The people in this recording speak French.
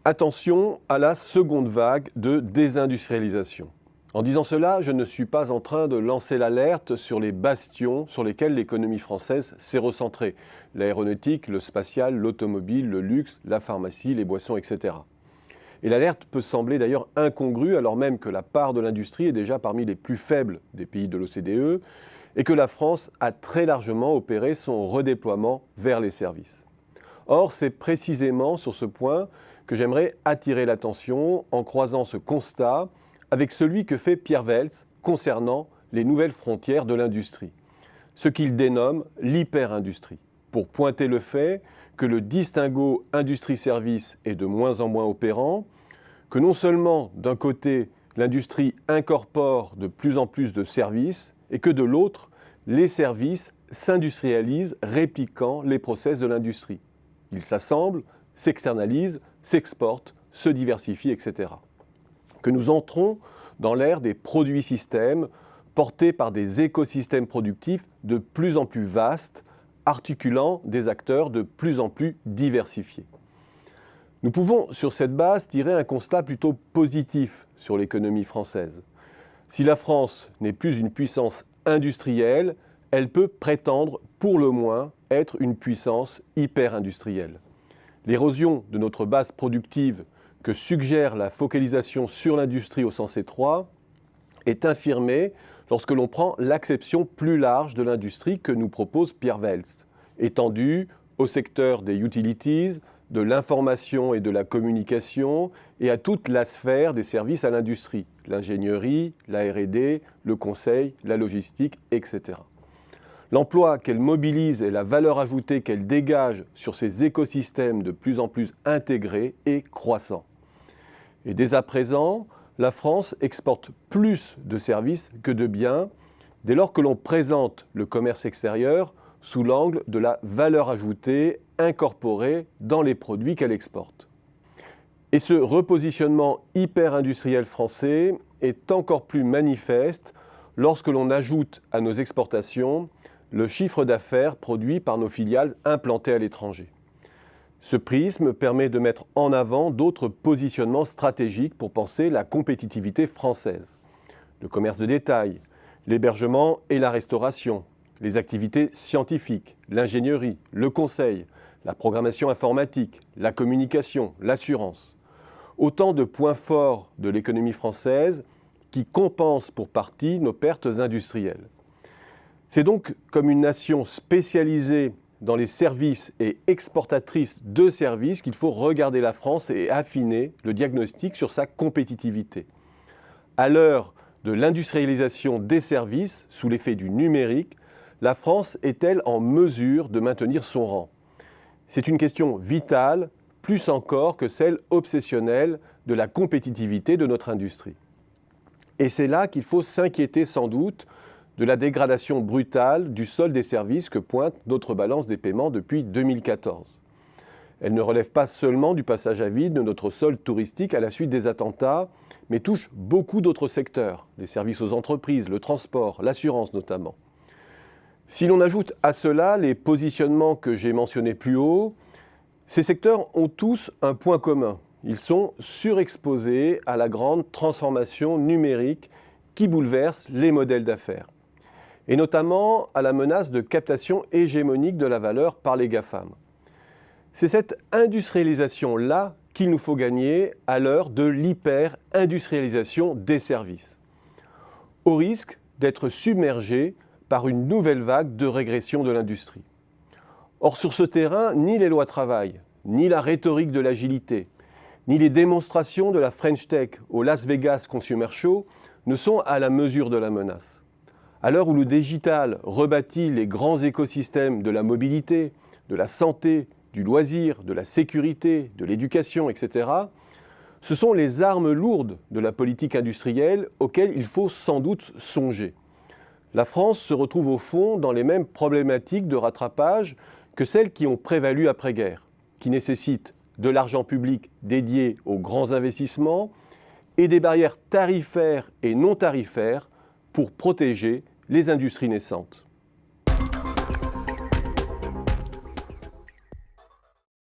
Attention à la seconde vague de désindustrialisation. En disant cela, je ne suis pas en train de lancer l'alerte sur les bastions sur lesquels l'économie française s'est recentrée. L'aéronautique, le spatial, l'automobile, le luxe, la pharmacie, les boissons, etc. Et l'alerte peut sembler d'ailleurs incongrue alors même que la part de l'industrie est déjà parmi les plus faibles des pays de l'OCDE et que la France a très largement opéré son redéploiement vers les services. Or, c'est précisément sur ce point que j'aimerais attirer l'attention en croisant ce constat avec celui que fait Pierre Weltz concernant les nouvelles frontières de l'industrie, ce qu'il dénomme l'hyper-industrie, pour pointer le fait que le distinguo industrie-service est de moins en moins opérant, que non seulement d'un côté l'industrie incorpore de plus en plus de services et que de l'autre, les services s'industrialisent répliquant les process de l'industrie. Ils s'assemblent, s'externalisent, s'exportent, se diversifient, etc. Que nous entrons dans l'ère des produits systèmes portés par des écosystèmes productifs de plus en plus vastes, articulant des acteurs de plus en plus diversifiés. Nous pouvons, sur cette base, tirer un constat plutôt positif sur l'économie française. Si la France n'est plus une puissance industrielle, elle peut prétendre, pour le moins, être une puissance hyper-industrielle. L'érosion de notre base productive que suggère la focalisation sur l'industrie au sens étroit est infirmée lorsque l'on prend l'acception plus large de l'industrie que nous propose Pierre Weltz, étendue au secteur des utilities, de l'information et de la communication et à toute la sphère des services à l'industrie, l'ingénierie, la R&D, le conseil, la logistique, etc. L'emploi qu'elle mobilise et la valeur ajoutée qu'elle dégage sur ces écosystèmes de plus en plus intégrés est croissant. Et dès à présent, la France exporte plus de services que de biens dès lors que l'on présente le commerce extérieur sous l'angle de la valeur ajoutée incorporée dans les produits qu'elle exporte. Et ce repositionnement hyper-industriel français est encore plus manifeste lorsque l'on ajoute à nos exportations le chiffre d'affaires produit par nos filiales implantées à l'étranger. Ce prisme permet de mettre en avant d'autres positionnements stratégiques pour penser la compétitivité française. Le commerce de détail, l'hébergement et la restauration, les activités scientifiques, l'ingénierie, le conseil, la programmation informatique, la communication, l'assurance. Autant de points forts de l'économie française qui compensent pour partie nos pertes industrielles. C'est donc comme une nation spécialisée dans les services et exportatrice de services qu'il faut regarder la France et affiner le diagnostic sur sa compétitivité. À l'heure de l'industrialisation des services, sous l'effet du numérique, la France est-elle en mesure de maintenir son rang? C'est une question vitale, plus encore que celle obsessionnelle de la compétitivité de notre industrie. Et c'est là qu'il faut s'inquiéter sans doute de la dégradation brutale du solde des services que pointe notre balance des paiements depuis 2014. Elle ne relève pas seulement du passage à vide de notre solde touristique à la suite des attentats, mais touche beaucoup d'autres secteurs, les services aux entreprises, le transport, l'assurance notamment. Si l'on ajoute à cela les positionnements que j'ai mentionnés plus haut, ces secteurs ont tous un point commun. Ils sont surexposés à la grande transformation numérique qui bouleverse les modèles d'affaires, et notamment à la menace de captation hégémonique de la valeur par les GAFAM. C'est cette industrialisation-là qu'il nous faut gagner à l'heure de l'hyper-industrialisation des services, au risque d'être submergés par une nouvelle vague de régression de l'industrie. Or, sur ce terrain, ni les lois travail, ni la rhétorique de l'agilité, ni les démonstrations de la French Tech au Las Vegas Consumer Show ne sont à la mesure de la menace. À l'heure où le digital rebâtit les grands écosystèmes de la mobilité, de la santé, du loisir, de la sécurité, de l'éducation, etc., ce sont les armes lourdes de la politique industrielle auxquelles il faut sans doute songer. La France se retrouve au fond dans les mêmes problématiques de rattrapage que celles qui ont prévalu après-guerre, qui nécessitent de l'argent public dédié aux grands investissements et des barrières tarifaires et non tarifaires pour protéger les industries naissantes.